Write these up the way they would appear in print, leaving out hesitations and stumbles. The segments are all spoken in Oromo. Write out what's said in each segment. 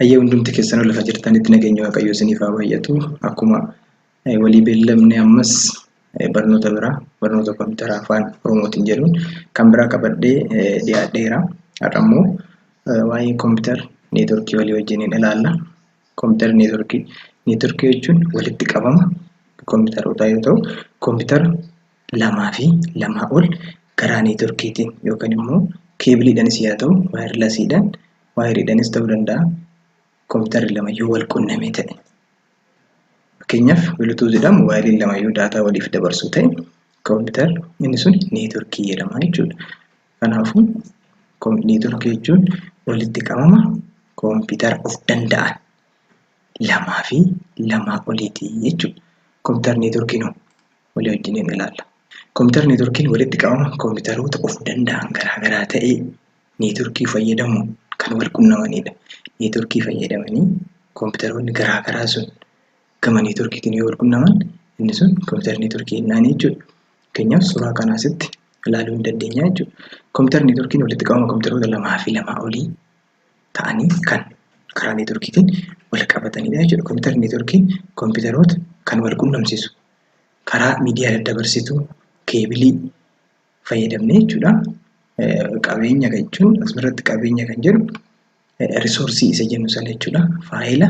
Ayyee hundumti keessan lafa jirtanitti nageenya Waaqayyoo isiniif haa baay'atu. Akkuma walii beellamne ammas barnoota biraa barnoota kompiitaraa afaan Oromootiin jedhuun kan biraa qabadhee dhiyaadheera. Har'a immoo waa'ee kompiitara neetworkii walii wajjiniin ilaalla. Kompiitara neetworkii jechuun walitti qabama kompiitarotaa yoo ta'u, kompiitara lamaa fi lamaa ol karaa neetworkiitiin yookaan immoo keebiliidhaanis haa ta'u waayiriidhaanis ta'uu danda'a. Kompiitarri lamayyuu wal quunnamee ta'e. Fakkeenyaaf Bluetooth waayiriin lamayyuu daataa waliif dabarsuu ta'e kompiitarri inni sun neetworkii jedhama jechuudha. Kanaafuu neetworkii jechuun walitti qabama kompiitara of danda'an lamaa fi lamaa oliitii jechuudha. Kompiitarri neetworkiin walii wajjiniin ilaalla. Kompiitarri neetworkiin walitti qabama kompiitaroota of danda'an garaagaraa ta'ee neetworkii fayyadamuun kan wal quunnamanidha. Neetworkii fayyadamanii kompiitaroonni garaagaraa sun gama neetworkiitiin yoo wal quunnaman inni sun kompiitara neetworkii jennaan jechuudha. Fakkeenyaaf suuraa kana asitti ilaaluu ni dandeenya jechuudha. Kompiitara neetworkiin walitti qabama kompiitaroota lamaa fi lamaa olii ta'anii kan karaa neetworkiitiin wal qabatanidha jechuudha. Kompiitarri neetworkiin kompiitaroota kan wal quunnamsiisu karaa miidiyaa daddabarsituu keebilii fayyadamne jechuudha. Qabeenya jechuun asirratti qabeenya kan jedhu risoorsii isa jennu sana jechuudha. Faayila,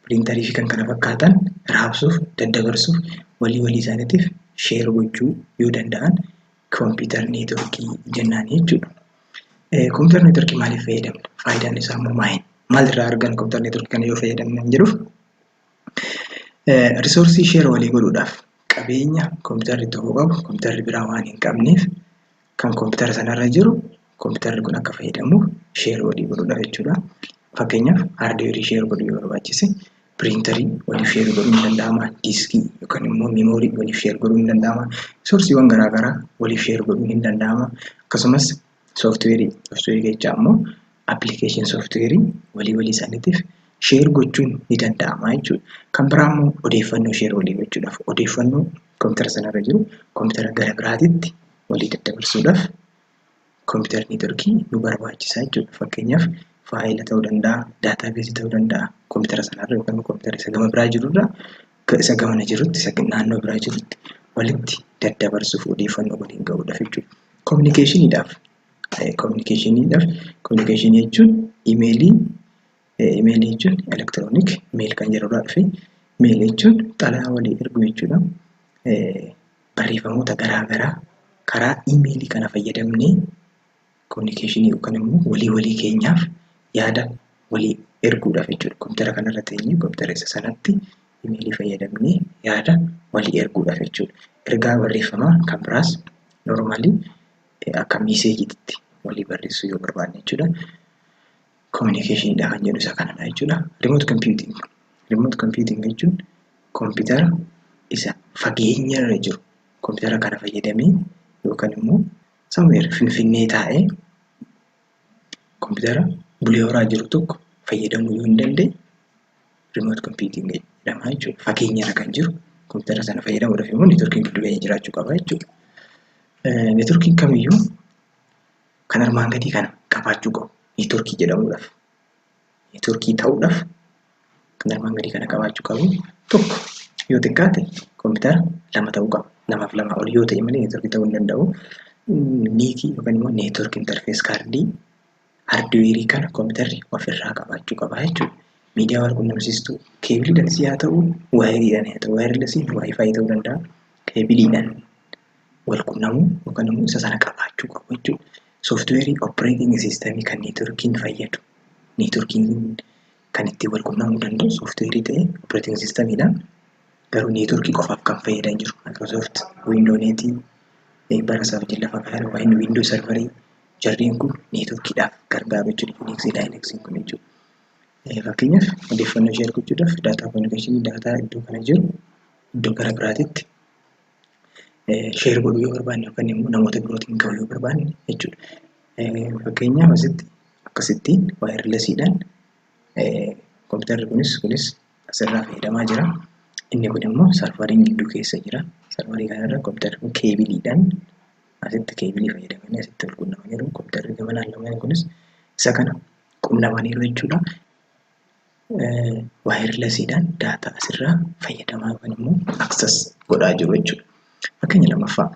piriintarii fi kan kana fakkaatan raabsuuf, daddabarsuuf, walii isaaniitiif sheer gochuu yoo danda'an kompiitara neetworkii jennaan jechuudha. Kompiitara neetworkii maaliif fayyadamna? Faayidaan isaa immoo maali? Maalirraa argan kompiitara neetworkii kana yoo fayyadamne jedhuuf risoorsii sheer walii godhuudhaaf qabeenya kompiitarri tokko qabu kompiitarri biraa waan hin qabneef kan kompiitara sanarra jiru kompiitarri kun akka fayyadamuuf sheer walii godhuudhaaf jechuudha. Fakkeenyaaf haardweerii sheer godhuu yoo barbaachise piriintarii waliif sheer godhuu ni danda'ama. Diiskii yookaan immoo miimoorii waliif sheer godhuu ni danda'ama. Soorsiiwwan garaagaraa waliif sheer godhuu ni danda'ama. Akkasumas sooftiweerii jechaa immoo appilikeeshin sooftiweerii walii isaaniitiif sheer gochuun ni danda'ama jechuudha. Kan biraa immoo odeeffannoo sheer walii gochuudhaaf odeeffannoo kompiitara sanarra jiru kompiitara gara biraatitti walii daddabarsuudhaaf kompiitara neetworkii nu barbaachisa jechuudha. Fakkeenyaaf faayila ta'uu danda'a, daataabeesii ta'uu danda'a. Kompiitara sanarra yookaan kompiitara isa gama biraa jirurraa isa gamana jirutti isa naannoo biraa jirutti walitti daddabarsuuf odeeffannoo waliin gahuudhaaf jechuudha. Kominikeeshinii jechuun imeelii jechuun elektiroonik imeel kan jedhurraa dhufe imeelii jechuun xalayaa walii erguu jechuudha. Barreeffamoota garaagaraa karaa imeelii kana fayyadamnee kominikeeshinii yookaan immoo walii keenyaaf yaada walii erguudhaaf jechuudha. Kompiitara kanarra teenyee kompiitara isa sanatti imeelii fayyadamnee yaada walii erguudhaaf jechuudha. Ergaa barreeffamaa kan biraas noormaalii akka miiseejiitti walii barreessuu yoo barbaanne jechuudha. Kominikeeshiniidha kan jedhu isa kanadha jechuudha. Riimoot kompiiting jechuun kompiitara isa fageenyarra jiru kompiitara kana fayyadamee yookaan immoo somewhere finfinnee taa'ee kompiitara bulee horaa jiru tokko fayyadamuu yoo hin dandeenye riimoot kompiiting jedhama jechuudha. Fageenyarra kan jiru kompiitara sana fayyadamuudhaaf immoo neetworkiin giddu galeessa jiraachuu qaba jechuudha. Neetworkiin kamiyyuu kan armaan gadii kana qabaachuu qabu. Neetworkii jedhamuudhaaf, neetworkii ta'uudhaaf kan armaan gadii kana qabaachuu qabu. Tokko yoo xiqqaate kompiitara lama ta'uu qaba. Lamaaf lamaa ol yoo ta'e malee neetworkii ta'uu hin danda'u. Niikii yookaan immoo neetwork interfees kaardii haardweerii kana kompiitarri ofirraa qabaachuu qaba jechuudha. Miidiyaa wal quunnamsiistuu keebiliidhaanis haa ta'u waayiriidhaan haa ta'u waayirlesiin waayifaayi ta'uu danda'a. Keebiliidhaan wal quunnamuu yookaan immoo isa sana qabaachuu qabu jechuudha. Sooftiweerii opereeting siistemii kan neetworkiin fayyadu. Neetworkiin kan ittiin wal quunnamuu danda'u sooftiweerii ta'ee opereeting siistemiidhaan garuu neetworkii qofaaf kan fayyadan jiru. Microsoft Windows neetii bara saafii lafa kaa'e waa'in Windows serverii jarreen kun neetworkiidhaaf gargaaru jechuudha. Unix, Linux kun jechuudha. Fakkeenyaaf odeeffannoo sheer gochuudhaaf daataa kominikeeshinii daataa iddoo kana jiru iddoo gara biraatitti sheer godhuu yoo barbaanne yookaan immoo namoota birootiin gahuu yoo barbaanne jechuudha. Fakkeenyaaf asitti akkasittiin waayirlesiidhaan kompiitarri kunis asirraa fayyadamaa jira. Inni kun immoo sarvariin gidduu keessa jira. Sarvarii kanarra kompiitarri kun keebiliidhaan asitti keebilii fayyadamanii asitti wal quunnamanii jiru. Kompiitarri gamanaan lamaan kunis isa kana quunnamaniiru jechuudha. waayirlesiidhaan daataa asirraa fayyadamaa yookaan immoo access godhaa jiru jechuudha. Fakkeenya lammaffaa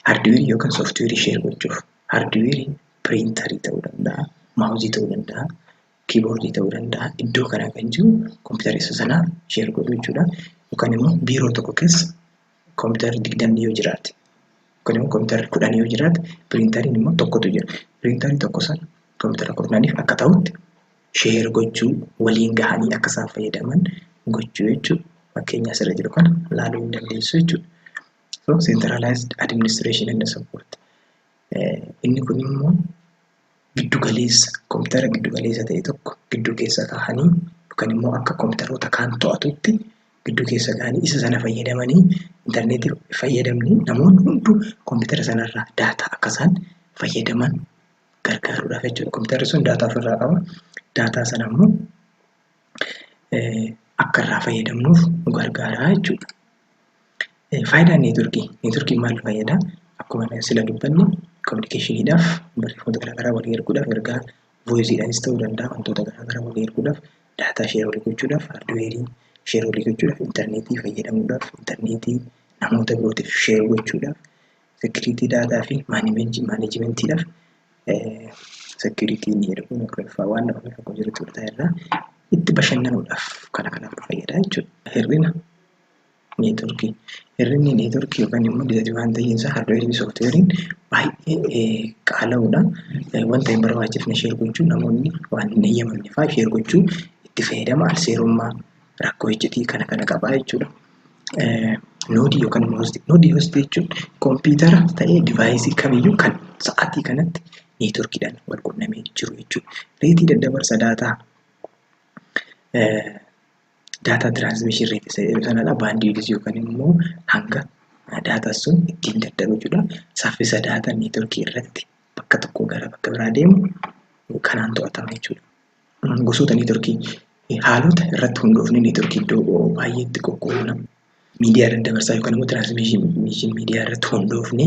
haardweerii yookaan sooftiweerii sheer gochuuf haardweerii piriintarii ta'uu danda'a, maawuzii ta'uu danda'a, kiiboordii ta'uu danda'a. Iddoo kanaa kan jiru kompiitara isa sanaa sheer godhuu jechuudha. Yookaan immoo biiroo tokko keessa kompiitarri 20 yoo jiraate yookaan immoo kompiitarri 10 yoo jiraate piriintariin immoo tokkotu jira. Piriintarii tokko sana kompiitara 10 akka ta'utti sheer gochuu waliin gahanii akka isaan fayyadaman gochuu jechuudha. Fakkeenya asirra jiru kana ilaaluu hin dandeessu jechuudha. So centralized administration and support. Inni kun immoo giddu galeessa kompiitara giddu galeessa ta'e tokko giddu keessa kaahanii yookaan immoo akka kompiitaroota kaan to'atutti giddu keessa kaahanii isa sana fayyadamanii intarneetii fayyadamanii namoonni hunduu kompiitara sanarraa daataa akka isaan fayyadaman gargaaruudhaaf jechuudha. Kompiitarri sun daataa ofirraa qaba. Daataa sana immoo akka irraa fayyadamnuuf nu gargaara jechuudha. Faayidaan neetworkii maal fayyada? Akkuma sila dubbanne kominikeeshiniidhaaf barreeffamoota garaagaraa walii erguudhaaf ergaa voiisiidhaanis ta'uu danda'a wantoota garaagaraa walii erguudhaaf daataa sheer walii gochuudhaaf haardweerii sheer walii gochuudhaaf intarneetii fayyadamuudhaaf intarneetii namoota birootiif sheer gochuudhaaf sekiriitii daataa fi maanejimentiidhaaf sekiriitii ni jedhamu yookaan waan nama tokko jirutti fudhataa irraa itti bashannanuudhaaf kanaaf nu fayyada jechuudha. Hir'ina neetworkii. Hir'inni neetworkii yookaan immoo disadvantagein isaa haardweerii fi sooftiweeriin baay'ee qaala'uudha. Wanta hin barbaachifne sheer gochuu namoonni waan hin eeyyamamne fa'aa sheer gochuu itti fayyadama. Alseerummaa rakkoo iccitii kana qabaa jechuudha. Noodii yookaan immoo noodii hostii jechuun kompiitara ta'ee divaayisii kamiyyuu kan sa'aatii kanatti neetworkiidhaan wal qunnamee jiru jechuudha. Reetii daddabarsa daataa tiraansmishin reetii isa jedhu sanadha. Baandii wiidiyoo yookaan immoo hanga daataa sun ittiin daddabu jechuudha. Saffisa daataa neetworkii irratti bakka tokkoo gara bakka biraa deemu kanaan to'atama jechuudha. Gosoota neetworkii haalota irratti hundoofne neetworkii iddoo baay'eetti qoqqoodna. Miidiyaa daddabarsaa yookaan immoo tiraansmishin miidiyaa irratti hundoofne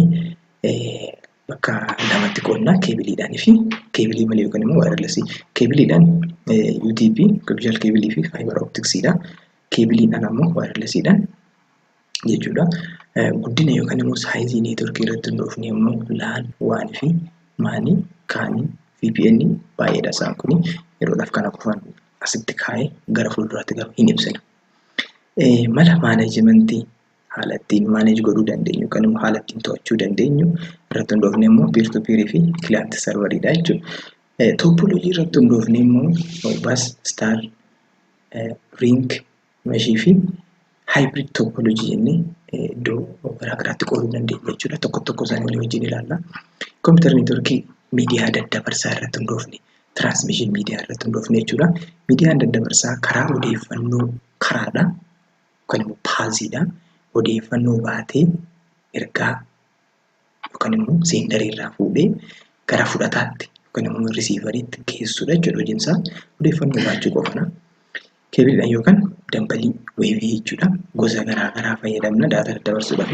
bakka lamatti qoodna keebiliidhaan fi keebilii malee yookaan immoo waayirlesii. Keebiliidhaan UTP visual keebilii fi faayibar optiksiidha. Keebiliidhaan ammoo waayirlesiidhaan jechuudha. Guddina yookaan immoo saayizii neetworkii irratti hundoofne immoo LAN, WAN fi MAN, CAN, VPN baay'eedha isaan kun yeroodhaaf kana qofaan asitti kaa'ee gara fuulduraatti garuu hin ibsina. Mala maaneejimentii haala ittiin maaneej godhuu dandeenyu yookaan immoo haala ittiin to'achuu dandeenyu irratti hundoofne immoo peer to peer fi client serveriidha jechuudha. Topoloojii irratti hundoofne immoo bus, star, ring, meshii fi hybrid topoloojii jennee iddoo garaagaraatti qooduu dandeenya jechuudha. Tokko isaanii walii wajjin ilaalla. Kompiitara neetworkii miidiyaa daddabarsaa irratti hundoofne, tiraansmishin miidiyaa irratti hundoofne jechuudha. Miidiyaan daddabarsaa karaa odeeffannoo karaadha yookaan immoo paaziidha. Odeeffannoo baatee ergaa yookaan immoo seendarii irraa fuudhee gara fudhataatti yookaan immoo risiivariitti geessuudha jechuudha hojiin isaa. Odeeffannoo baachuu qofana. Keebiliidhaan yookaan dambalii weevii jechuudha. Gosa garaagaraa fayyadamna daataa daddabarsuudhaaf.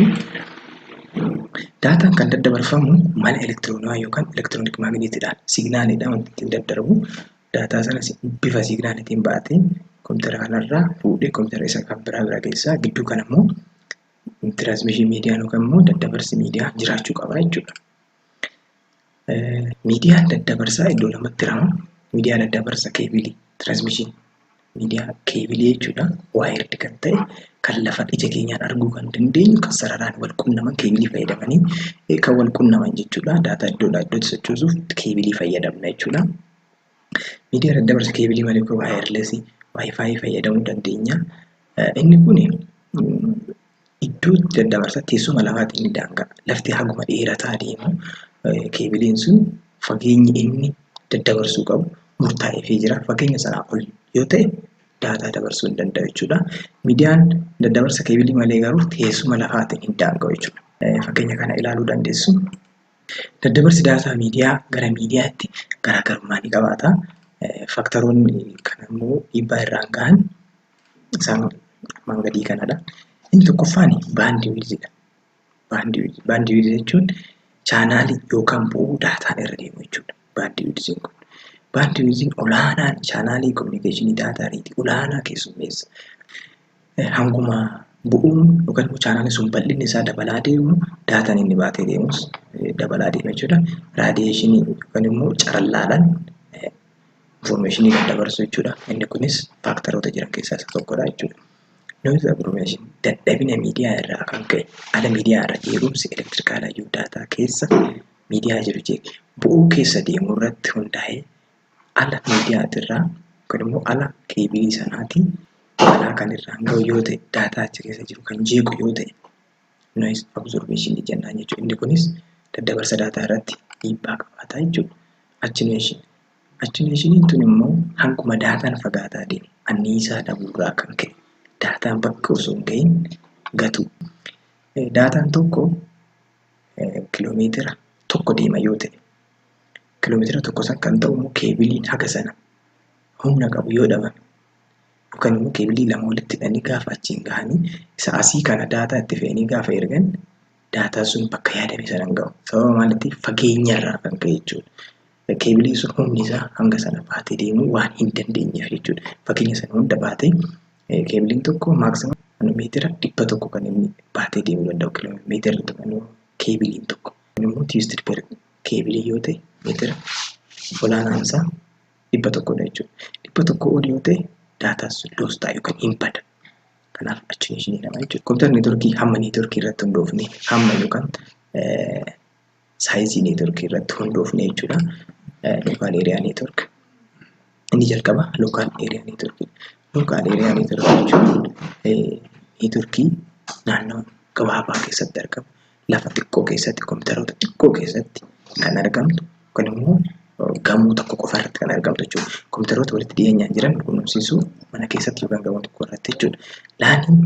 Daataan kan daddabarfamu mala elektiroonaa yookaan elektiroonik maagneetiidhaan signaaliidhaan wanti ittiin daddarbu daataa sanas bifa signaaliitiin baatee kompiitara kanarraa fuudhee kompiitara isa kan biraa keessaa gidduu kana immoo tiraansmishin miidiyaan yookaan immoo daddabarsi miidiyaa jiraachuu qaba jechuudha. Miidiyaan daddabarsaa iddoo lamatti hirama. Miidiyaa daddabarsa keebilii tiraansmishin miidiyaa keebilii jechuudha. Waayirdi kan ta'e kan lafa ija keenyaan arguu kan dandeenyu kan sararaan wal qunnaman keebilii fayyadamanii kan wal qunnaman jechuudha. Daataa iddoodhaa iddootti sochoosuuf keebilii fayyadamna jechuudha. Miidiyaa daddabarsa keebilii malee yookaan waayirlesii waayifaayi fayyadamuu dandeenya. Inni kun iddoo daddabarsa teessuma lafaatiin ni daanga'a. Lafti haguma dheerataa deemu keebiliin sun fageenyi inni daddabarsuu qabu murtaa'eefii jira. Fageenya sanaa ol yoo ta'e daataa dabarsuu hin danda'u jechuudha. Miidiyaan daddabarsa keebilii malee garuu teessuma lafaatiin hin daanga'u jechuudha. Fageenya kana ilaaluu dandeessu. Daddabarsi daataa miidiyaa gara miidiyaatti garaagarummaa ni qabaata. Faaktaroonni kan immoo dhiibbaa irraan gahan isaan armaan gadii kanadha. Inni tokkoffaan baandii wiidziidha. Baandii wiidzi jechuun chaanaalii yookaan bu'uu daataan irra deemu jechuudha. Baandii wiidziin kun. Baandwidth olaanaan chaanaalii kominikeeshinii daataa reetii olaanaa keessummeessa. Hanguma bu'uun yookaan immoo chaanaaliin sun bal'inni isaa dabalaa deemu daataan inni baatee deemus dabalaa deema jechuudha. Raadiyeeshinii yookaan immoo carallaadhaan informationii daddabarsu jechuudha. Inni kunis faaktaroota jiran keessaa isa tokkodha jechuudha. Noise agglomeration dadhabina miidiyaa irraa kan ka'e ala miidiyaa irra jeequmsi elektirikaalaa iyyuu daataa keessa miidiyaa jiru jeeqe bu'uu keessa deemuu irratti hundaa'ee ala miidiyaa irraa yookaan immoo ala keebilii sanaatiin balaa kan irraan ga'u yoo ta'e daataa achi keessa jiru kan jeequ yoo ta'e noise absorption jennaan jechuudha. Inni kunis daddabarsa daataa irratti dhiibbaa qabaata jechuudha. Attenuation tun immoo hanguma daataan fagaataa deemu anniisaa dhabuurraa kan ka'e daataan bakka osoo hin ga'iin gatu. Daataan tokko kiiloomeetira tokko deema yoo ta'e kiiloomeetira tokko san kan ta'u immoo keebiliin haga sana humna qabu yoo dhabame yookaan immoo keebilii lama walitti hidhanii gaafa achiin gahanii isa asii kana daataa itti fe'anii gaafa ergan daataa sun bakka yaadame sana hin ga'u. Sababa maaliitiif fageenyarraa kan ka'e jechuudha. Keebilii sun humni isaa hanga sana baatee deemuu waan hin dandeenyeef jechuudha. Fageenya sana hunda baatee keebiliin tokko maaksimum meetira 100 kan inni baatee deemuu danda'u kiiloomeetira tokko keebiliin tokko. Immoo twisted pair keebilii yoo ta'e meetira olaanaan isaa 100dha jechuudha. 100 ol yoo ta'e daataa sun loostaa yookaan hin bada. Kanaaf attenuation jedhama jechuudha. Kompiitara neetworkii hamma neetworkii irratti hundoofne hamma yookaan saayizii neetworkii irratti hundoofne jechuudha. Local area network. Inni jalqaba local area network. Local area network jechuun neetworkii naannoo gabaabaa keessatti argamu. Lafa xiqqoo keessatti kompiitaroota xiqqoo keessatti kan argamtu yookaan immoo gamoo tokko qofa irratti kan argamtu jechuudha. Kompiitaroota walitti dhiyeenyaan jiran quunnamsiisuu mana keessatti yookaan gamoo tokko irratti jechuudha. Laaniin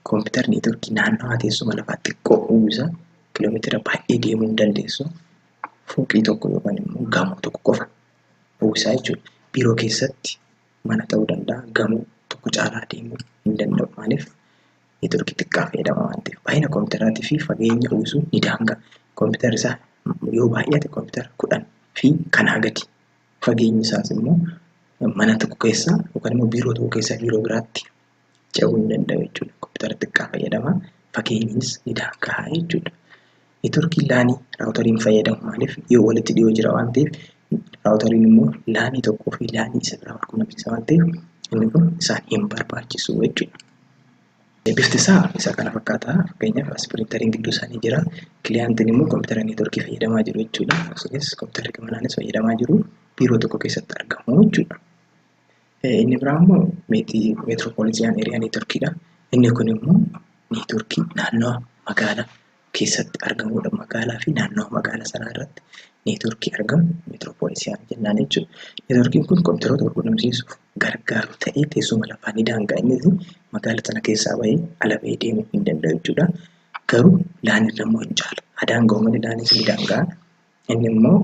kompiitara neetworkii naannawaa teessuma lafaa xiqqoo uwwisa kiiloomeetira baay'ee deemuu hin dandeessu. Fooqii tokko yookaan immoo gamoo tokko qofa uwwisaa jechuudha. Biiroo keessatti mana ta'uu danda'a gamoo tokko caalaa deemuu hin danda'u. Maaliif neetworkii xiqqaa fayyadama waan ta'eef baay'ina kompiitaraatii fi fageenya uwwisuu ni daanga'a. Kompiitarri isaa yoo baay'ate kompiitara 10 fi kanaa gadi. Fageenyi isaas immoo mana tokko keessaa yookaan immoo biiroo tokko keessaa biiroo biraatti ce'uu hin danda'u jechuudha. Kompiitara xiqqaa fayyadama fageenyis ni daanga'a jechuudha. Neetworkiin laanii raawutariin fayyadamu maaliif yoo walitti dhiyoo jira waan ta'eef raawutariin immoo laanii tokkoo fi laanii isa biraa wal quunnamsiisa waan ta'eef inni kun isaan hin barbaachisu jechuudha. Bifti isaa isa kana fakkaata. Fakkeenyaaf as piriintariin gidduu isaanii jira. Kiliyaantiin immoo kompiitara neetworkii fayyadamaa jiru jechuudha. Akkasumas kompiitarri gamanaanis fayyadamaa jiru biiroo tokko keessatti argamu jechuudha. Inni biraa immoo meetiroopooliitiyaan eriyaa neetworkiidha. Inni kun immoo neetworkii naannoo magaalaa keessatti argamudha. Magaalaa fi naannoo magaalaa sanaa irratti neetworkii argamu meetiroopooliitiyaan jennaan jechuudha. Neetworkiin kun kompiitaroota wal quunnamsiisuuf gargaaru ta'ee teessuma lafaa ni daanga'a. Innis magaalaa sana keessaa bahee ala bahee deemuu hin danda'u jechuudha. Garuu laanii irra immoo hin caala. Adaan ga'u malee laaniis ni daanga'a. Inni immoo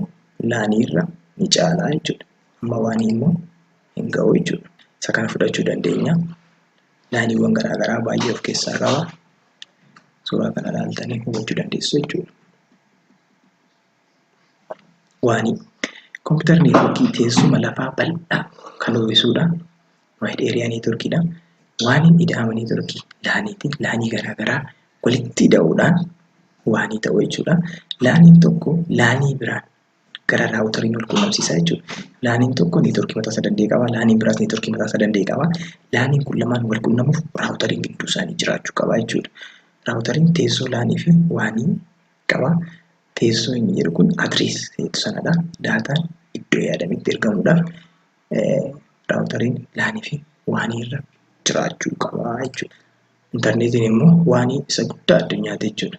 laanii irra ni caala jechuudha. Amma waanii immoo hin ga'u jechuudha. Isa kana fudhachuu dandeenya. Laaniiwwan garaagaraa baay'ee of keessaa qaba. Suuraa kana ilaaltanii hubachuu dandeessu jechuudha. Waanii kompiitara neetworkii teessuma lafaa bal'aa kan uwwisudha. Wide area neetworkiidha. Waaniin ida'ama neetworkii laaniitiin laanii garaagaraa walitti hidhuudhaan waanii ta'u jechuudha. Laaniin tokko laanii biraan gara raawutariin wal quunnamsiisa jechuudha. Laaniin tokko neetworkii mataa isaa danda'e qaba. Laaniin biraas neetworkii mataa isaa danda'e qaba. Laaniin kun lamaan wal quunnamuuf raawutariin gidduu isaanii jiraachuu qaba jechuudha. Raawutariin teessoo laanii fi waanii qaba. Teessoo inni jedhu kun adrees sanadha. Daataan iddoo yaadametti ergamuudhaaf raawutariin laanii fi waanii irra jiraachuu qaba jechuudha. Intarneetiin immoo waanii isa guddaa addunyaati jechuudha.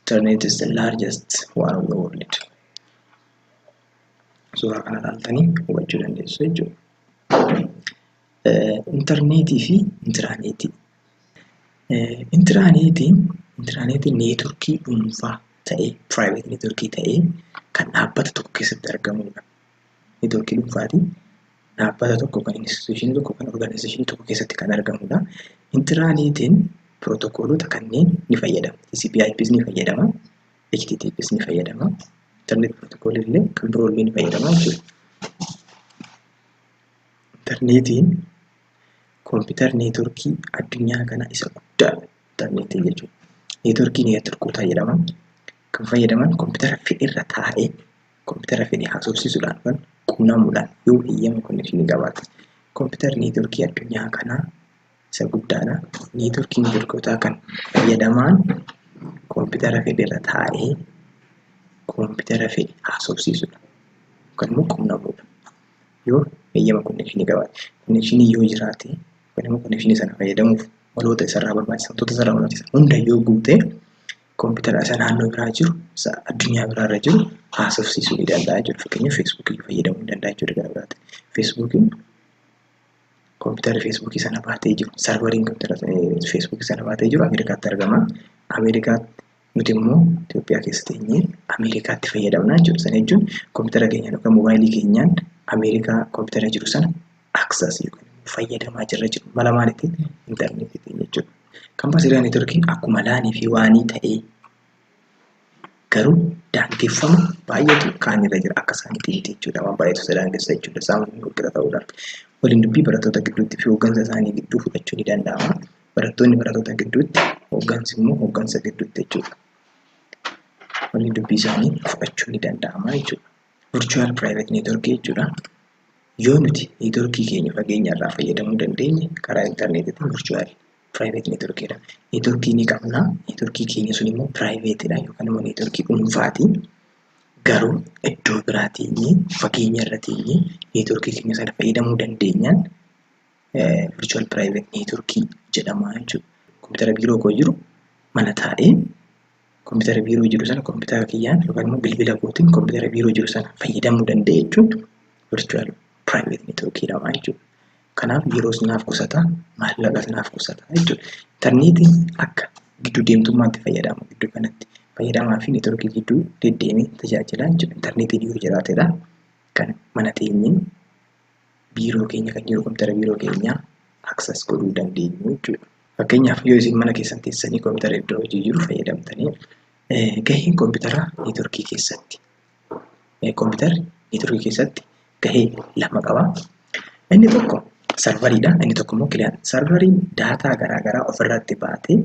Internet is the largest one of the world. Suuraa kana ilaaltanii hubachuu dandeessu jechuudha. Intarneetii fi intiraaneetii. Intiraaneetiin neetworkii dhuunfaa ta'ee private neetworkii ta'ee kan dhaabbata tokko keessatti argamudha. Neetworkii dhuunfaatii dhaabbata tokko kan instituushinii tokko kan organizationii tokko keessatti kan argamudha. Intiraaneetiin pirootokoolota kanneen ni fayyadama. TCP/IPs ni fayyadama. HTTPs ni fayyadama. Internet protocol illee kan biroo illee ni fayyadama jechuudha. Intarneetiin kompiitara neetworkii addunyaa kana isa guddaadha. Intarneetii jechuudha. Neetworkii neetworkoota jedhaman kan fayyadaman kompiitara fedhirra taa'ee kompiitara fedhe haasofsiisuudhaan kan quunnamuudhaan yoo eeyyama konnekshinii qabaate. Kompiitarri neetworkii addunyaa kanaa isa guddaadha. Neetworkii neetworkootaa kan fayyadamaan kompiitara fedhirra taa'ee kompiitara fedhe haasofsiisuudha. Kan immoo quunnamuudha. Yoo eeyyama konnekshinii qabaate. Konnekshinii yoo jiraate kan immoo konnekshinii sana fayyadamuuf waloota isarraa barbaachisan wantoota isarraa barbaachisan hunda yoo guute kompiitara isa naannoo biraa jiru isa addunyaa biraarra jiru haasofsiisuu ni danda'a jechuudha. Fakkeenyaaf feesbuukii fayyadamuu ni danda'a jechuudha gara biraatti. Feesbuukiin kompiitara feesbuukii sana baatee jiru sarvariin kompiitara feesbuukii sana baatee jiru Ameerikaatti argama. Ameerikaatti nuti immoo Itoophiyaa keessa teenyee Ameerikaatti fayyadamna jechuudha. Sana jechuun kompiitara keenya yookaan moobaayilii keenyaan Ameerikaa kompiitara jiru sana access yookaan fayyadamaa jirra jiru. Mala maaliitiin intarneetiin jechuudha. Kaampaasiidhaan neetworkiin akkuma laanii fi waanii ta'ee garuu daangeffama baay'eetu kaanirra jira akka isaaniitti jechuudha. Waan baay'eetu isa daangessa jechuudha. Isaan walqixa ta'uudhaan waliin dubbii barattoota gidduutti fi hooggansa isaanii gidduu fudhachuu ni danda'ama. Barattoonni barattoota gidduutti hooggansi immoo hooggansa gidduutti jechuudha. Waliin dubbii isaanii fudhachuu ni danda'ama jechuudha. Virtual private network jechuudha. Yoo nuti neetworkii keenya fageenya irraa fayyadamuu dandeenye karaa intarneetiitiin virtual private network jedhama. Neetworkii ni qabna. Neetworkii keenya sun immoo private dha yookaan immoo neetworkii dhuunfaati. Garuu iddoo biraa teenyee fageenya irra teenyee neetworkii keenya sana fayyadamuu dandeenyaan virtual private network jedhama jechuudha. Kompiitara biiroo koo jiru mana taa'ee kompiitara biiroo jiru sana kompiitara kiyyaan yookaan immoo bilbila kootiin kompiitara biiroo jiru sana fayyadamuu danda'e jechuun virtual private network jedhama jechuudha. Kanaaf yeroos naaf qusata, maallaqas naaf qusata jechuudha. Intarneetiin akka gidduu deemtummaatti fayyadama. Gidduu kanatti fayyadamaa fi neetworkii gidduu deddeemee tajaajila jechuudha. Intarneetiin yoo jiraatedha kan mana teenyee biiroo keenya kan jiru kompiitara biiroo keenyaa access godhuu dandeenyu jechuudha. Fakkeenyaaf yoo isin mana keessan teessanii kompiitara iddoo hojii jiru fayyadamtanii gaheen kompiitara neetworkii keessatti kompiitarri neetworkii keessatti gahee lama qaba. Inni tokko sarvariidha. Inni tokko immoo kiliyaan. Sarvariin daataa garaagaraa ofirratti baatee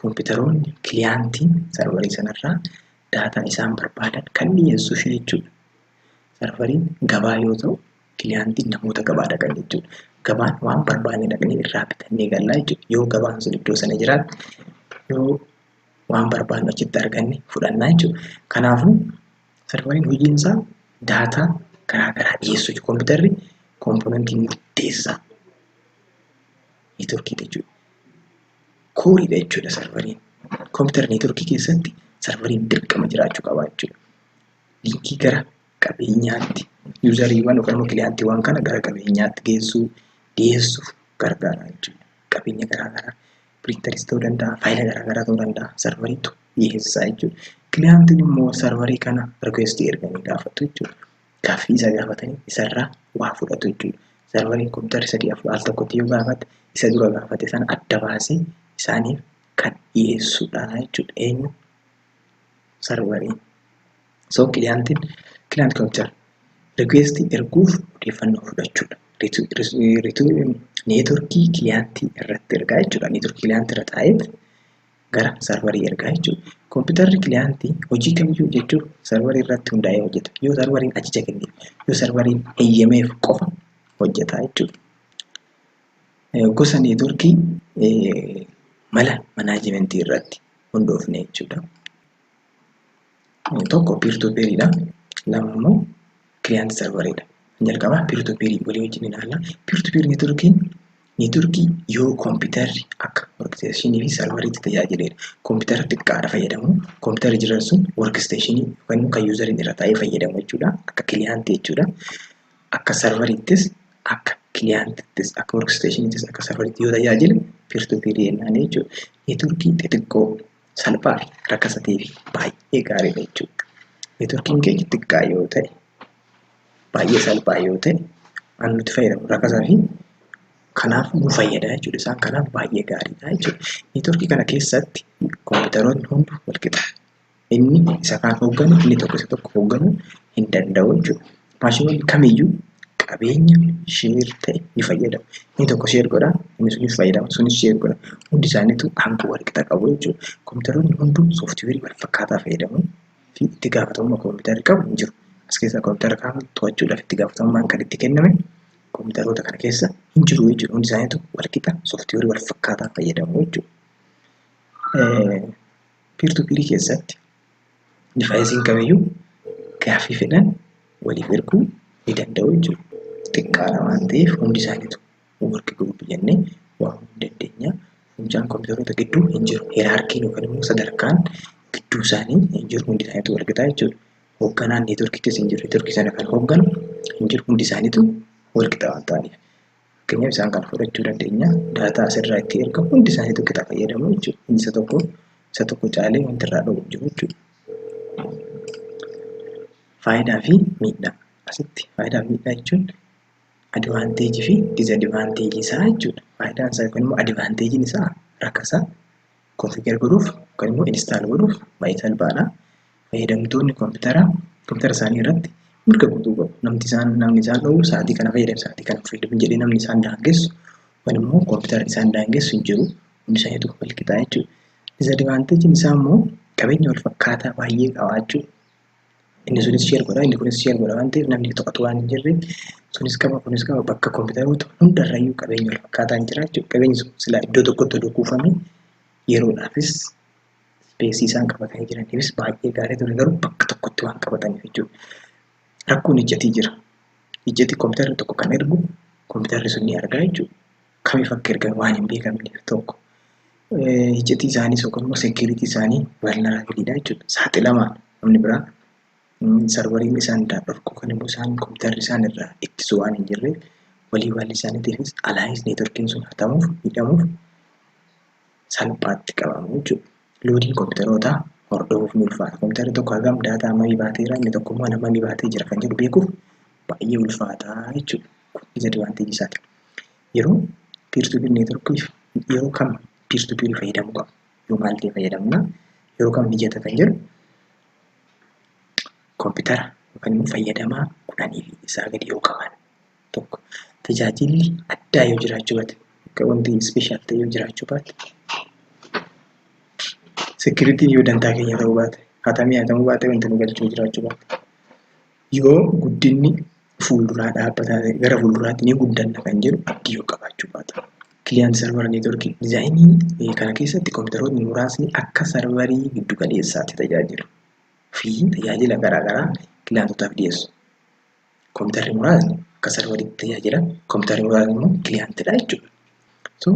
kompiitaroonni kiliyaantiin sarvarii sanarraa daataa isaan barbaadan kan dhiyeessu jechuudha. Sarvariin gabaa yoo ta'u kiliyaantiin namoota gabaa dhaqan jechuudha. Gabaan waan barbaanne dhaqnee irraa bitannee gallaa jechuudha. Yoo gabaan sun iddoo sana jiraate yoo waan barbaanne achitti arganne fudhannaa jechuudha. Kanaafuu sarvariin hojiin isaa daataa garaagaraa dhiyeessu jechuudha. Kompiitarri komponentii murteessaa neetworkii jechuudha. Kooriidha jechuudha sarvariin. Kompiitara neetworkii keessatti sarvariin dirqama jiraachuu qaba jechuudha. Linkii gara qabeenyaatti yuuzariiwwan yookaan immoo kiliyaantiiwwan kana gara qabeenyaatti geessuu dhiyeessuuf gargaara jechuudha. Qabeenya garaagaraa piriintaris ta'uu danda'a, faayila garaagaraa ta'uu danda'a sarvariitu dhiyeessaa jechuudha. Kiliyaantiin immoo sarvarii kana riikweestii erganii gaafatu jechuudha. Gaaffii isa gaafatanii isarraa waa fudhatu jechuudha. Sarvariin kompiitara sadii afur al tokkotti yoo gaafate isa dura gaafate sana adda baasee isaaniif kan dhiyeessudha jechuudha. Eenyu sarvariin. So kiliyaantiin kompiitara riikweestii erguuf odeeffannoo fudhachuudha. Neetworkii kiliyaantii irratti ergaa jechuudha. Neetworkii kiliyaantii irra taa'ee gara sarvarii ergaa jechuudha. Kompiitarri kiliyaantii hojii kamiyyuu jechuun sarvarii irratti hundaa'ee hojjeta. Yoo sarvariin ajaja kenneef, yoo sarvariin eeyyameef qofa hojjeta jechuudha. Gosa neetworkii mala manaajimentii irratti hundoofne jechuudha. Tokko peer to peeridha. Lama immoo kiliyaantii sarvariidha. Jalqaba peer to peerii walii wajjin ilaalla. Peer to peer neetworkii yoo kompiitarri akka workstationii fi sarvariitti tajaajiledha. Kompiitara xiqqaadha fayyadamu. Kompiitarri jiran sun workstationii yookaan kan yuuzariin irra taa'ee fayyadamu jechuudha. Akka kiliyaantii jechuudha. Akka sarvariittis akka kiliyaantittis akka workstationiittis akka sarvariitti yoo tajaajile peer to peer jennaan jechuudha. Neetworkii xixiqqoo salphaa fi rakkasa ta'ee fi baay'ee gaariidha jechuudha. Neetworkiin keenya xiqqaa yoo ta'e baay'ee salphaa yoo ta'e waan nuti fayyadamu rakkasaa fi kanaaf nu fayyada jechuudha. Isaan kanaaf baay'ee gaariidha jechuudha. Neetworkii kana keessatti kompiitaroonni hundi walqixa. Inni isa kaan hoogganu inni tokko isa tokko hoogganuu hin danda'u jechuudha. Maashinoonni kamiyyuu qabeenya sheer ta'e ni fayyadamu. Inni tokko sheer godha, inni sunis fayyadama, sunis sheer godha. Hundi isaaniitu hanga wal qixa qabu jechuudha. Kompiitaroonni hunduu sooftiweerii wal fakkaataa fayyadamuu fi itti gaafatamummaa kompiitarri qabu hin jiru. As keessaa kompiitara kaan to'achuudhaaf itti gaafatamummaan kan itti kenname kompiitaroota kana keessa hin jiru jechuudha. Hundi isaaniitu wal qixa sooftiweerii wal fakkaataa fayyadamu jechuudha. Piir-tu-piirii keessatti divaayisiin kamiyyuu gaaffii fedhan waliif erguu ni danda'u jechuudha. Xiqqaadha waan ta'eef hundi isaaniitu workii guruupii jennee waamuu ni dandeenya. Fuuncaan kompiitaroota gidduu hin jiru. Hierarkiin yookaan immoo sadarkaan gidduu isaanii hin jiru. Hundi isaaniitu wal qixaa jechuudha. Hoogganaan neetworkii keessa hin jiru. Neetworkii sana kan hoogganu hin jiru. Hundi isaaniitu wal qixa waan ta'aniif. Fakkeenyaaf isaan kana fudhachuu dandeenya. Daataa asirraa itti ergamu hundi isaaniitu qixa fayyadamu jechuudha. Isa tokko caalee wanti irraa dhowwu hin jiru jechuudha. Faayidaa fi miidhaa. Asitti faayidaa fi miidhaa jechuun advaanteejii fi disadvaanteejii isaa jechuudha. Faayidaan isaa yookaan immoo advaanteejiin isaa rakkasaa konfigar godhuuf yookaan immoo instaal godhuuf baay'ee salphaadha. Fayyadamtoonni kompiitara isaanii irratti mirga guutuu qabu. Namni isaan dhowwu sa'aatii kana fayyadamu sa'aatii kana fayyadamu jedhee namni isaan daangessu yookaan immoo kompiitara isaan daangessu hin jiru. Hundi isaaniitu wal qixaa jechuudha. Disadvaanteejiin isaa immoo qabeenya wal fakkaataa baay'ee qabaachuu. Inni sunis sheer godha, inni kunis sheer godha waan ta'eef namni to'atu waan hin jirreef sunis qaba kunis qaba bakka kompiitaroota hundarrayyuu qabeenya wal fakkaataa hin jira jechuudha. Qabeenyi sun silaa iddoo tokkotti odoo kuufame yeroodhaafis ispeesii isaan qabatanii jiraniifis baay'ee gaarii ture garuu bakka tokkotti waan qabataniif jechuudha. Rakkoon ijjatii jira. Ijjati kompiitarri tokko kan ergu kompiitarri sun ni argaa jechuudha. Kamiif akka ergan waan hin beekamneef tokko. Ijjatii isaanii yookaan immoo seekiriitii isaanii vulnerabilidha jechuudha. Saaxilamaa namni biraa sarvariin isaan irraa dhorku kan immoo isaan kompiitarri isaan irraa ittisu waan hin jirreef walii isaaniitiifis alaayis neetworkiin sun hatamuuf hidhamuuf salphaatti qabamu jechuudha. Loodiin kompiitarootaa hordofuuf ni ulfaata. Kompiitarri tokko hagam daataa hammamii baateera inni tokko immoo hammamii baatee jira kan jedhu beekuuf baay'ee ulfaataa jechuudha. Kun disadvaanteejii isaati. Yeroo piir-tu-piir neetworkiif yeroo kam piir-tu-piirii fayyadamuu qaba? Yoo maal ta'e fayyadamna? Yeroo kam mijata kan jedhu kompiitara yookaan immoo fayyadamaa 10 fi isaa gadi yoo qaban tokko tajaajilli addaa yoo jiraachuu baate wanti ispeeshaal ta'e yoo jiraachuu baate seekiriitiin yoo dantaa keenya ta'uu baate hatamuu baate wanti nu galchuu jiraachuu baate yoo guddinni fuulduraa dhaabbataa gara fuulduraatti ni guddanna kan jedhu abdii yoo qabaachuu baate. Kiliyaan sarvara neetworkii diizaayinii kana keessatti kompiitaroonni muraasni akka sarvarii giddu galeessaatti tajaajilu. Fi tajaajila garaagaraa kiliyaantotaaf dhiyeessu. Kompiitarri muraasni akka sarvariitti tajaajila, kompiitarri muraasni immoo kiliyaantidha jechuudha. So,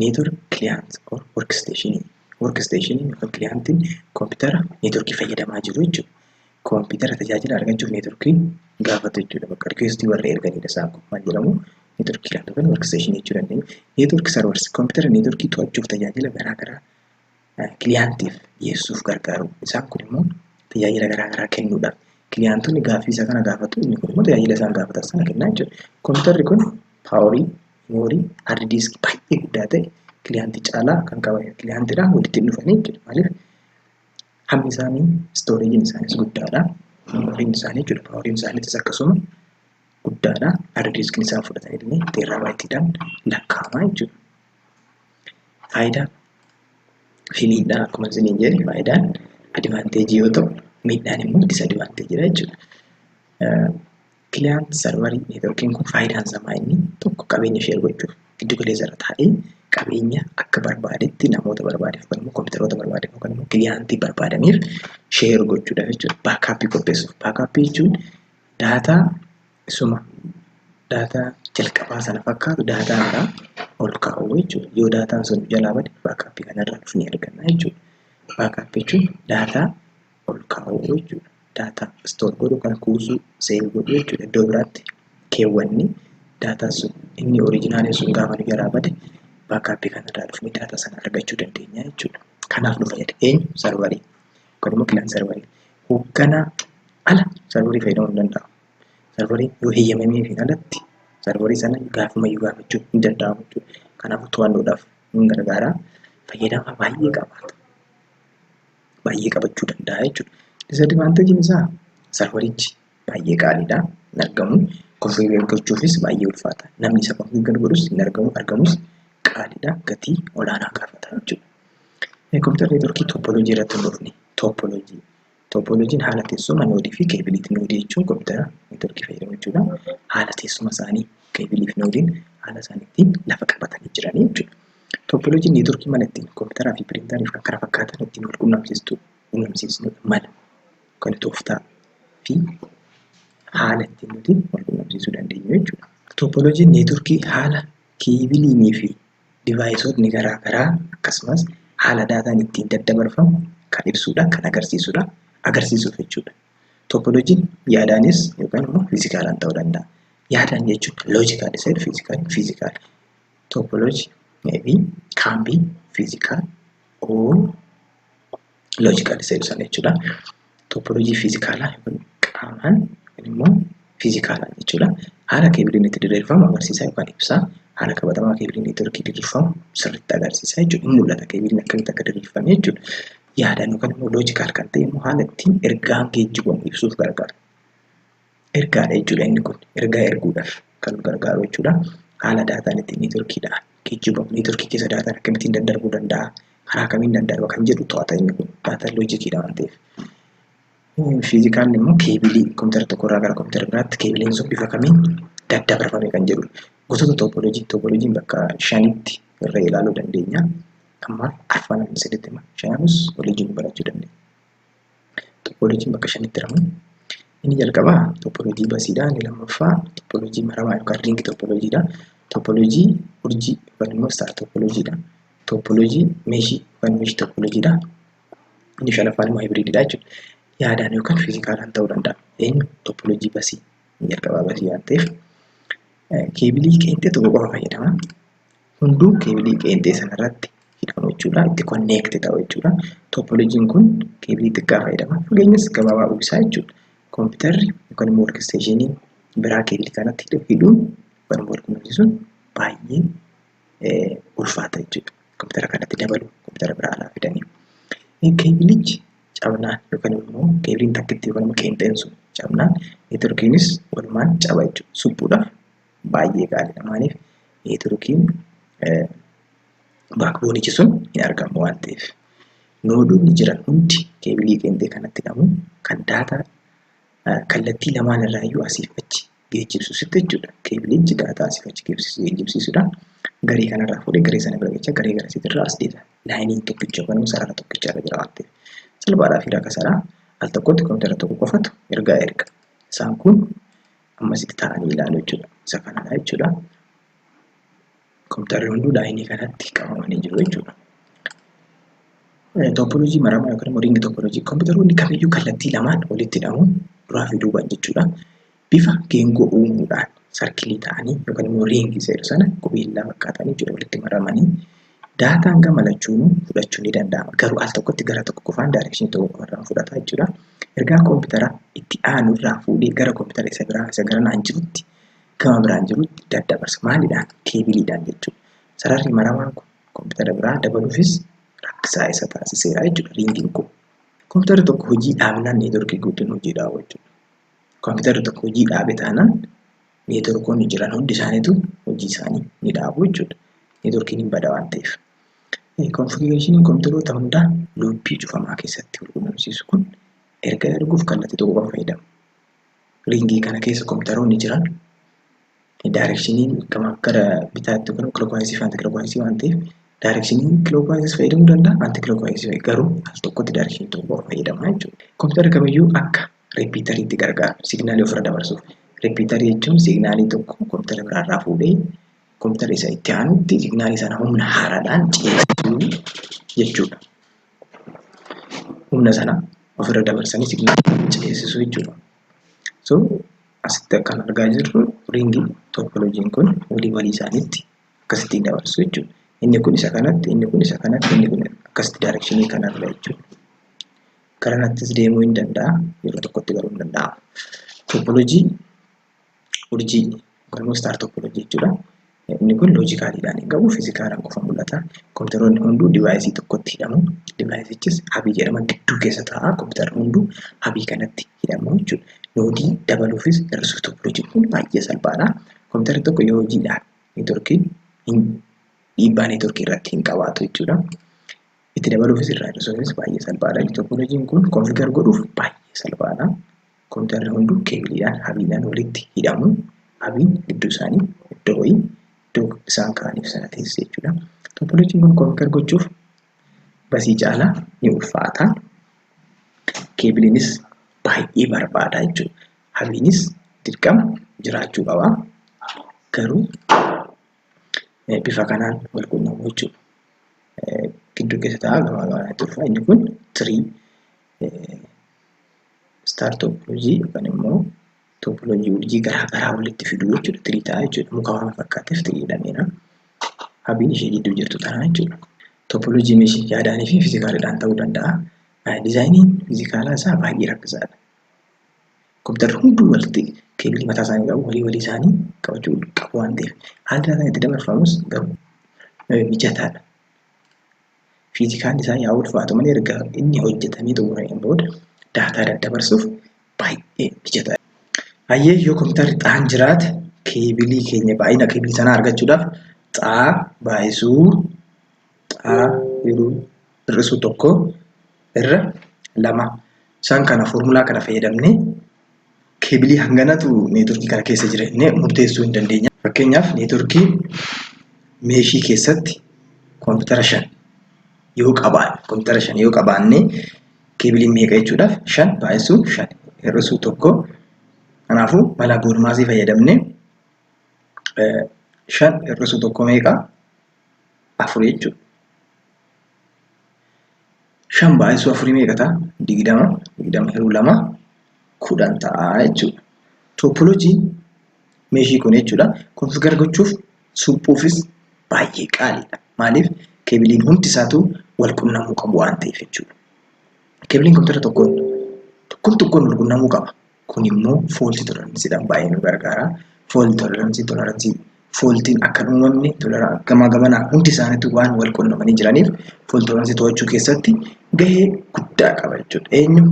network client or workstation yookaan kiliyaantiin kompiitara neetworkii fayyadamaa jiru jechuudha. Kompiitara tajaajila argachuuf neetworkii gaafatu jechuudha. Bakka riikweestii warra erganidha isaan kun maal jedhamu neetworkii client yookaan workstation jechuu dandeenya. Neetworkii sarvarsi kompiitara neetworkii to'achuuf tajaajila garaagaraa kiliyaantiif dhiyeessuuf gargaaru. Isaan kun immoo tajaajila garaagaraa kennuudhaaf kiliyaantonni gaaffii isa kana gaafatu inni kun immoo tajaajila isaan gaafatan sana kennaa jechuudha. Kompiitarri kun paaworii, meemoorii, haard diiskii baay'ee guddaa ta'e kiliyaantii caalaa kan qaban kiliyaantiidhaan walitti dhufanii jechuudha. Maaliif hammi isaanii istooreejiin isaaniis guddaadha. Meemooriin isaanii jechuudha paaworiin isaaniitis akkasuma guddaadha. Haard diiskiin isaan fudhatanii illee teeraabaayitiidhaan lakkaa'amaa jechuudha. Faayidaa fi miidhaa akkuma isiniin jedhe faayidaan advaanteejii yoo ta'u miidhaan immoo disadvaanteejiidha jechuudha. Kiliyaant sarvarii neetworkiin kun faayidaan isaa inni tokko qabeenya sheer gochuuf giddu galeessa irra taa'ee qabeenya akka barbaadetti namoota barbaadeef yookaan immoo kompiitaroota barbaadeef yookaan immoo kiliyaantii barbaadaniif sheer gochuudhaaf jechuudha. Baakaappii qopheessuuf. Baakaappii jechuun daataa jalqabaa sana fakkaatu daataa irraa ol kaa'u jechuudha. Yoo daataan sun jalaa bade baakaappii kanarraa dhufnee arganna jechuudha. Baakaappii jechuun daataa ol kaa'u jechuudha. Daataa stoor godhu kan kuusuu seef godhu jechuudha. Iddoo biraatti keewwanni daataan sun inni oriijinaaliin sun gaafa nu jalaa bade baakaappii kanarraa dhufnee daataa sana argachuu dandeenya jechuudha. Kanaaf nu fayyada. Eenyu sarvarii yookaan immoo kiliyaan sarvarii. Hoogganaa ala sarvarii fayyadamuu hin danda'amu. Sarvarii yoo heeyyamameefiin alatti sarvarii sana gaafumayyuu gaafachuu hin danda'amu jechuudha. Kanaafuu to'annoodhaaf hin gargaara. Fayyadama baay'ee qabaata. Baay'ee qabachuu danda'a jechuudha. Disadvaanteejiin isaa sarvarichi baay'ee qaaliidha. Hin argamu. Konfigure gochuufis baay'ee ulfaata. Namni isa konfigure godhus hin argamus qaaliidha, gatii olaanaa gaafata jechuudha. Kompiitara neetworkii topoloojii irratti hundoofne. Topoloojiin haala teessuma noodii fi keebiliiti. Noodii jechuun kompiitara neetworkii fayyadamu jechuudha. Haala teessuma isaanii keebilii fi noodiin haala isaaniitiin lafa qabatanii jiran jechuudha. Topoloojiin neetworkii mala ittiin kompiitaraa fi piriintarii fi kan kana fakkaatan ittiin wal quunnamsiisnudha mala. Kan tooftaa fi haala ittiin nuti wal quunnamsiisuu dandeenyu jechuudha. Topoloojiin neetworkii haala keebiliinii fi divaayisootni garaagaraa akkasumas haala daataan ittiin daddabarfamu kan ibsudha, kan agarsiisuuf jechuudha. Topoloojiin yaadaanis yookaan immoo fiizikaalaan ta'uu danda'a. Yaadaan jechuun loojikaal isa fiizikaal. Topoloojii maybe can be physical or logical isa ibsan jechuudha. Topoloojii fiizikaalaa yookaan qaamaan yookaan immoo fiizikaalaan jechuudha. Haala keebiliin itti diriirfamu agarsiisa yookaan ibsa. Haala qabatamaa keebiliin neetworkii diriirfamu sirriitti agarsiisa jechuudha. Inni mul'ata keebiliin akkamitti akka diriirfame jechuudha. Yaadaan yookaan immoo loojikaal kan ta'e immoo haala ittiin ergaan geejjibamu ibsuuf gargaara. Ergaadha jechuudha inni kun. Ergaa erguudhaaf kan nu gargaaru jechuudha. Haala daataan ittiin neetworkiidhaan geejjibamu. Neetworkii keessa daataan akkamittiin daddarbuu danda'a? Karaa kamiin daddarba kan jedhu to'ata inni kun. Daataan loojikiidha waan ta'eef. Fiizikaalli immoo keebilii kompiitara tokkorraa gara kompiitara biraatti keebiliin sun bifa kamiin daddabarfame kan jedhudha. Gosoota topoloojiin bakka shanitti irra ilaaluu dandeenya. Amma afaan sadiitti shananus waliin barachuu dandeenya. Topoloojiin bakka shanitti hiramu. Inni jalqabaa topoloojii basiidha. Inni lammaffaa topoloojii maramaa yookaan riingi topoloojiidha. Topoloojii urjii yookaan immoo staar topoloojiidha. Topoloojii meeshii yookaan meeshii topoloojiidha. Inni shanaffaan immoo hibiriididha jechuudha. Yaadaan yookaan fiizikaalaan ta'uu danda'a. Eenyu topoloojii basii inni jalqabaa basii waan ta'eef keebilii qeenxee tokko qofa fayyadama. Hunduu keebilii qeenxee sanarratti hidhamu jechuudha. Itti konneekti ta'u jechuudha. Topoloojiin kun keebilii xiqqaa fayyadama. Fageenyas gabaabaa uwwisaa jechuudha. Kompiitarri yookaan immoo worksteeshiniin biraa keebilii kanatti hidhuun yookaan immoo walquunnamsiisuun baay'ee ulfaata jechuudha. Kompiitara kanatti dabaluu kompiitara biraa alaa fidanii. Keebilichi cabnaan yookaan immoo keebiliin takkitti yookaan immoo qeenxeen sun cabnaan neetworkiinis walumaan caba jechuudha. Suphuudhaaf baay'ee gaariidha. Maaliif neetworkiin baakboonichi sun hin argamu waan ta'eef. Noodoonni jiran hundi keebilii qeenxee kanatti hidhamu kan daataa kallattii lamaan irraa iyyuu asiif achi geejjibsiisutti jechuudha. Keebilichi daataa asiif achi geejjibsiisuudhaan garee kanarraa fuudhee garee sana bira geessaa garee garasiitirraa as deema. Laayiniin tokkicha yookaan immoo sarara tokkicha irra jira waan ta'eef. Salphaadhaa fi rakkoo saraa al tokkotti kompiitara tokko qofatu ergaa erga. Isaan kun ammasitti taa'anii ilaalu jechuudha. Isa kanadha jechuudha. Kompiitarri hunduu laayinii kanatti qabamanii jiru jechuudha. Topoloojii maramaa yookaan immoo riingi topoloojii kompiitaroonni kamiyyuu kallattii lamaan walitti hidhamuun duraa fi duubaan jechuudha. Bifa geengoo uumuudhaan sarkilii ta'anii yookaan immoo riingii seeru sana qubeellaa fakkaatanii jechuudha walitti maramanii daataan gama lachuun fudhachuun ni danda'ama. Garuu al tokkotti gara tokko qofaan daayirekshinii tokko qofarraan fudhata jechuudha. Ergaa kompiitara itti aanu irraa fuudhee gara kompiitara isa biraa isa gara naan jirutti gama biraan jirutti daddabarsa. Maalidhaan? Keebiliidhaan jechuudha. Sararri maramaan kun kompiitara biraa dabaluufis rakkisaa isa taasiseera jechuudha riingiin kun. Kompiitarri tokko hojii dhaabnaan neetworkii guutuun hojii dhaabu jechuudha. Kompiitarri tokko hojii dhaabe taanaan neetworkoonni jiran hundi isaaniitu hojii isaanii ni dhaabu jechuudha. Neetworkiin hin bada waan ta'eef. Konfigureeshiniin kompiitaroota hundaa luuppii cufamaa keessatti walquunnamsiisu kun erga erguuf kallattii tokko qofa fayyadama. Riingii kana keessa kompiitaroonni jiran daayireekshiniin gara bitaatti yookaan kilookwaayiisii fi antikilookwaayiisii waan ta'eef daayireekshiniin kilookwaayiisiis fayyadamuu danda'a antikilookwaayiisii garuu al tokkotti daayireekshinii tokko qofa fayyadama jechuudha. Kompiitarri kamiyyuu akka riipiitariitti gargaara signaalii ofirra dabarsuuf. Riipiitarii jechuun signaalii tokko kompiitara biraarraa fuudhee kompiitara isa itti aanutti signaalii sana humna haaraadhaan ceesisuu jechuudha. Humna sana ofirra dabarsanii signaalii ceesisuu jechuudha. So asitti akkan argaa jirru riingii topoloojiin kun walii isaaniitti akkasitti dabarsu jechuudha. Inni kun isa kanatti, inni kun isa kanatti, inni kun akkasitti daayireekshinii kanarra jechuudha. Karanattis deemuu hin danda'a, yeroo tokkotti garuu hin danda'amu. Topoloojii urjii yookaan immoo staar topoloojii jechuudha. Inni kun loojikaaliidhaan hin qabu, fiizikaalaan qofa mul'ata. Kompiitaroonni hunduu divaayisii tokkotti hidhamu. Divaayisichis habii jedhama gidduu keessa taa'a. Kompiitarri hunduu habii kanatti hidhamu jechuudha. loodii dabaluufis hir'isuuf toopoloojiin kun baay'ee salphaadha. Kompiitarri tokko yoo hojiidhaan neetworkii dhiibbaa neetworkii irratti hin qabaatu jechuudha. Itti dabaluufis irraa hir'isuufis baay'ee salphaadha. Toopoloojiin kun konfigar godhuuf baay'ee salphaadha. Kompiitarri hunduu keebiliidhaan habiidhaan walitti hidhamu. Habiin gidduu isaanii iddoo wayii iddoo isaan kaa'aniif sana teessee jechuudha. Toopoloojiin kun konfigar gochuuf basii caalaa ni ulfaata. Keebiliinis baay'ee barbaada jechuudha. Habiinis dirqama jiraachuu qaba. Garuu bifa kanaan wal quunnamuu jechuudha. Gidduu keessa taa'aa gamaa gamaa turfa. Inni kun 3 star toopoloojii yookaan immoo toopoloojii urjii garaa walitti fiduu jechuudha. 3 ta'a jechuudha. Muka waan fakkaateef 3 jedhameera. Habiin ishee gidduu jirtu tanaa jechuudha. Toopoloojii meeshii yaadaanii fi fiizikaaliidhaan ta'uu danda'a. Dizaayiniin fiizikaalaa isaa baay'ee rakkisaadha. Kompiitarri hunduu walitti keebilii mataa isaanii qabu, walii isaanii qabachuu qabu waan ta'eef haalli isaan itti dabarfamus garuu mijataadha. Fiizikaalli isaa yaa ulfaatu malee erga inni hojjetamee xumurameen booda daataa daddabarsuuf baay'ee mijataadha. Hayyee yoo kompiitarri xaan jiraate keebilii keenya baay'ina keebilii sanaa argachuudhaaf xaa baay'isuu xaa hir'isuu tokko irra 2 isaan kana foormulaa kana fayyadamnee keebilii hanganatu neetworkii kana keessa jira jennee murteessuu hin dandeenya. Fakkeenyaaf neetworkii meeshii keessatti kompiitara 5 yoo qabaanne keebiliin meeqa jechuudhaaf 5 baay'isuu 5 hir'isuu tokko. Kanaafuu mala goormaasii fayyadamnee 5 hir'isuu tokko meeqa 4 jechuudha. 5 baay'isuu 4 meeqa ta'a? 20 hir'uu 2 10 ta'a jechuudha. Toopoloojiin meeshii kun jechuudha konfigar gochuuf suphuufis baay'ee qaaliidha. Maaliif? Keebiliin hundi isaatu wal quunnamuu qabu waan ta'eef jechuudha. Keebiliin kompiitara tokkoon wal quunnamuu qaba. Kun immoo fooltii toleransiidhaan baay'ee nu gargaara. Fooltiin akka hin uumamne gamaa gamanaa hundi isaaniitu waan wal quunnamanii jiraniif fooltii toleransii to'achuu keessatti gahee guddaa qaba jechuudha. Eenyu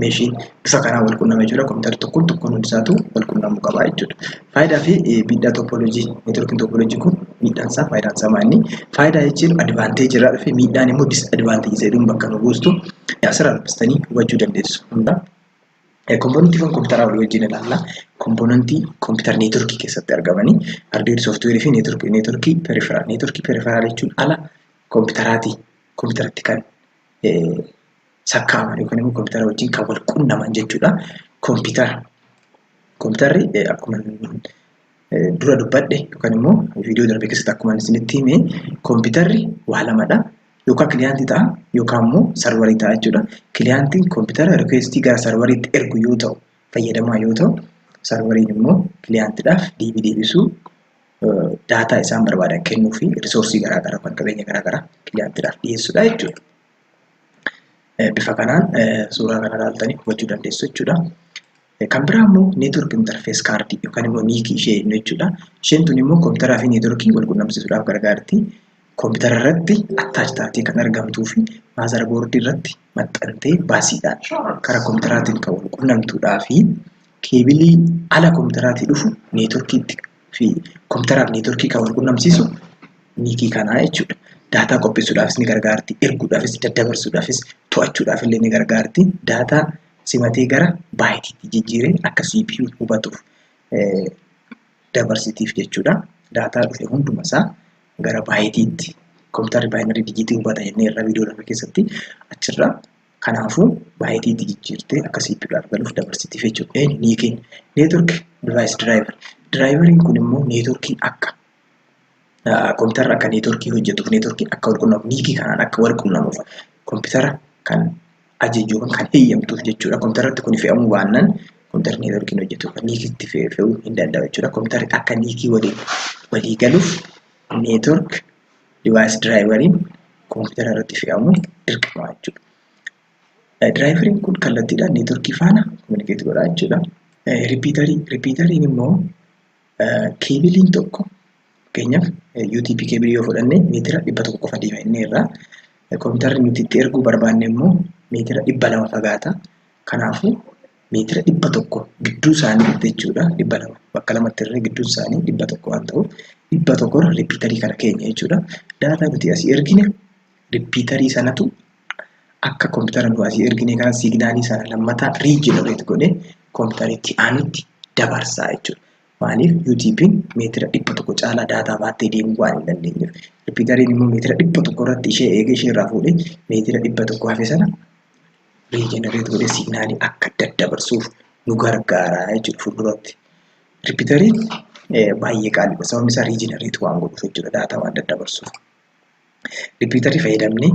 meeshiin bifa kanaan wal quunnama jechuudha. Kompiitara tokkoon hundi isaatu wal quunnamuu qaba jechuudha. Faayidaa fi miidhaa toopoloojii neetworkiin toopoloojii kun miidhaan isaa faayidaan isaa maali? Faayidaa jechuun advaanteejii irraa dhufe miidhaan immoo disadvaanteejii jedhuun bakka nu buustu asirraa dubbistanii hubachuu dandeessu. Kompoonentii kan kompiitaraa walii wajjin ilaalla. Kompoonentii kompiitara neetworkii keessatti argamanii haardweerii, sooftiweerii fi neetworkii periferaal. Neetworkii periferaal jechuun ala kompiitaratti kan sakkaaman yookaan immoo kompiitara wajjin kan wal quunnaman jechuudha. Kompiitarri akkuma dura dubbadhe yookaan immoo viidiyoo darbe keessatti akkuma isinitti hime kompiitarri waa lamadha. Yookaan kiliyaantii ta'a yookaan immoo sarvarii ta'a jechuudha. Kiliyaantiin kompiitara rikweestii gara sarvariitti ergu yoo ta'u fayyadamaa yoo ta'u, sarvariin immoo kiliyaantiidhaaf deebisuu daataa isaan barbaadan kennuu fi risoorsii garaagaraa kan qabeenya garaagaraa kiliyaantiidhaaf dhiyeessuudha jechuudha. Bifa kanaan suuraa kana ilaaltanii hubachuu dandeessu jechuudha. Kan biraa immoo neetwork interfees kaardii yookaan immoo niikii ishee jechuudha. Isheen tun immoo kompiitaraa fi neetworkii wal quunnamsiisuudhaaf gargaarti. Kompiitara irratti attaachi taatee kan argamtuu fi maazara boordii irratti maxxantee baasiidhaan karaa kompiitaraatiin kan wal quunnamtuudhaa fi keebilii ala kompiitaraatii dhufu neetworkiitti fi kompiitaraaf neetworkii kan wal quunnamsiisu niikii kanaa jechuudha. Daataa qopheessuudhaafis ni gargaarti, erguudhaafis, daddabarsuudhaafis, to'achuudhaaf illee ni gargaarti. Daataa simatee gara baayitiitti jijjiiree akka CPU hubatuuf dabarsitiif jechuudha. Daataa dhufe hunduma isaa gara baayitiitti kompiitarri baayinarii dijiitii hubata jennee irra viidiyoo darbe keessatti achirra kanaafuu baayitiitti jijjiirtee akka CPUudhaaf galuuf dabarsitiif jechuudha. Niikiin neetwork device driver. Driveriin kun immoo neetworkii akka kompiitarri akka neetworkii hojjetuuf neetworkiin akka wal quunnamuuf niikii kanaan akka wal quunnamuuf kompiitara kan ajajuu kan eeyyamtuuf jechuudha. Kompiitarratti kun fe'amuu baannaan kompiitarri neetworkiin hojjetuuf niikiitti fe'uu hin danda'u jechuudha. Kompiitarri akka niikii walii galuuf network device driveriin kompiitara irratti fe'amuu dirqama jechuudha. Driveriin kun kallattiidhaan neetworkii faana kominikeetii godha jechuudha. Ripiitariin immoo keebiliin tokko fakkeenyaaf UTP keebilii yoo fudhanne meetira 100 qofa deema inni irraa kompiitarri nuti itti erguu barbaanne immoo meetira 200 fagaata. Kanaafuu meetira 100 gidduu isaanii jechuudha. 200 bakka lamatti irra gidduu isaanii 100 waan ta'uuf 100 irra ripiitarii kana keenya jechuudha. Daataa nuti asii ergine ripiitarii sanatu akka koompitara nu asii ergine kana signaalii sana lammataa riijenereet godhee koompitariitti aanutti dabarsaa jechuudha. Maaliif UTP'n meetira 100 caalaa daataa baattee deemuu waan hin dandeenyeef. Ripiitariin immoo meetira 100 irratti ishee eegee ishee irraa fuudhee meetira 100 hafe sana riijenereet godhee signaalii akka daddabarsuuf nu gargaara jechuudha fuulduratti. Ripiitariin baay'ee qaaliidha. Sababni isaa riijenereet waan godhuuf jechuudha daataa waan daddabarsuuf. Ripiitarii fayyadamnee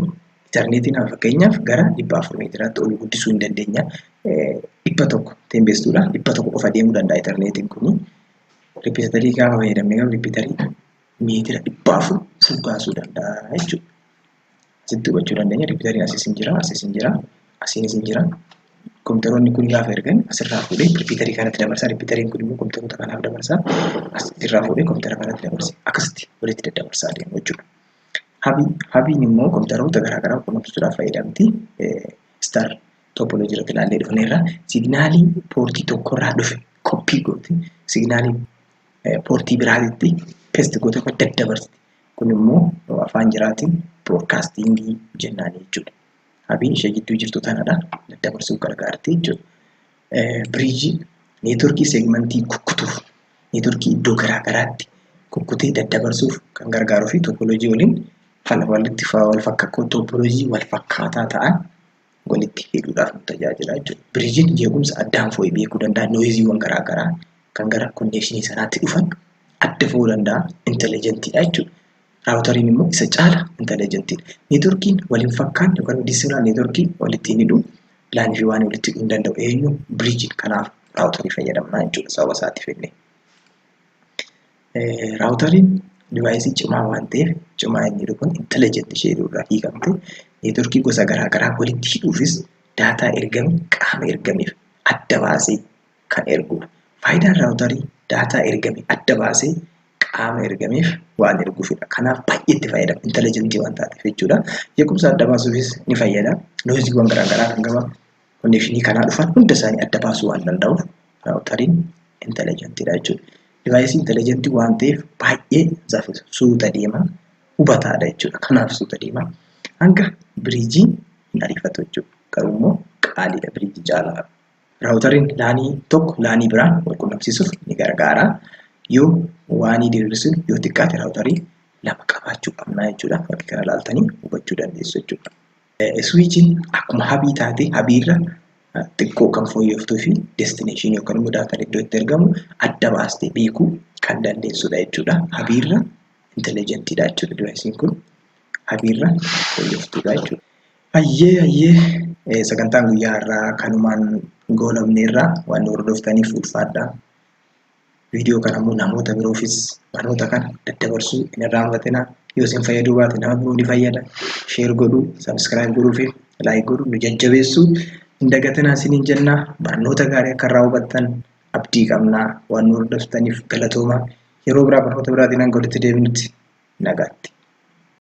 interneetiin fakkeenyaaf gara 400 meetiraatti ol guddisuu hin dandeenya. 100 teembeestuudha. 100 qofa deemuu danda'a interneetiin kuni. Ripiitarii gaafa fayyadamne garuu ripiitarii meetira 400 furgaasuu danda'a jechuudha. Asitti hubachuu dandeenya. Ripiitariin asiis hin jira, asiis hin jira, asiinis hin jira. Koompitaroonni kun gaafa ergan asirraa fuudhee ripiitarii kanatti dabarsa. Ripiitariin kun immoo koompitaroota kanaaf dabarsa. Asirraa fuudhee koompitara kanatti dabarsa. Akkasitti walitti daddabarsaa deemu jechuudha. Habiin immoo koompitaroota garaagaraa quunnamsiisuudhaaf fayyadamti. Star topoloojii irratti ilaallee dhufneerra signaalii poortii tokkorraa dhufe koppii gooti. Signaalii poortii biraatitti peesti gootee daddabarsiti. Kun immoo afaan jiraatiin broadcastingii jennaan jechuudha. Habiin ishee gidduu jirtu tanadha. Daddabarsuuf gargaarti jechuudha. Biriijii neetworkii seegmentii kukkutuuf neetworkii iddoo garaagaraatti kukkutee daddabarsuuf kan gargaaruu fi topoloojii waliin topoloojii wal fakkaataa ta'an walitti hidhuudhaaf nu tajaajila jechuudha. Biriijiin jeequmsa addaan fo'ee beekuu danda'a. Nooyiziiwwan garaagaraa kan gara konnekshinii sanaatti dhufan adda fo'uu danda'a. Intelligentiidha jechuudha. Raawutariin immoo isa caala intelligentiidha. Neetworkiin waliin fakkaan yookaan diisinaal neetworkii walitti hidhuu laanii fi waan walitti hidhuu hin danda'u. Eenyu biriijiin kanaaf raawutarii fayyadamnaa jechuudha sababa isaatiif illee. Raawutariin divaayisii cimaa waan ta'eef cimaa inni jedhu kun intelligent ishee jedhurraa hiikamte neetworkii gosa garaagaraa walitti hidhuufis daataa ergame qaama ergameef adda baasee kan ergudha. Faayidaan raawutarii daataa ergame adda baasee qaama ergameef waan erguufidha. Kanaaf baay'ee itti fayyadama intelligentii waan taateef jechuudha. Jeequmsa adda baasuufis ni fayyada. Nooyiziiwwan garaagaraa kan gama konnekshinii kanaa dhufan hunda isaanii adda baasuu waan danda'uuf raawutariin intelligentiidha jechuudha. Divaayisii intelligentii waan ta'eef baay'ee suuta deema hubataadha jechuudha. Kanaaf suuta deema hanga biriijii hin ariifatu jechuudha. Garuu immoo qaaliidha biriijii caalaa. Raawutariin laanii tokko laanii biraan wal quunnamsiisuuf ni gargaara. Yoo waanii diriirsuun yoo xiqqaate raawutarii 2 qabaachuu qabna jechuudha. Fakkii kana ilaaltanii hubachuu dandeessu jechuudha. Swiichiin akkuma habii taate habiirra xiqqoo kan fooyyoftuu fi destineeshinii yookaan immoo daataan iddoo itti ergamu adda baastee beekuu kan dandeessudha jechuudha. Habiirra intelligentiidha jechuudha divaayisiin kun. Habiirra fooyyoftuudha jechuudha. Hayyee sagantaan guyyaa har'aa kanumaan goolabneerraa waan hordoftaniif ulfaadhaa. Viidiyoo kana immoo namoota biroofis barnoota kana daddabarsuu hin irraanfatinaa. Yoo isin fayyaduu baate nama biroo ni fayyada. Sheer godhuu, sabiskiraayib godhuu fi laayik godhuu nu jajjabeessuu hin dagatinaa isiniin jennaa. Barnoota gaarii akka irraa hubattan abdii qabnaa. Waan nu hordoftaniif galatoomaa. Yeroo biraa barnoota biraatiin hanga walitti deebinutti nagaatti.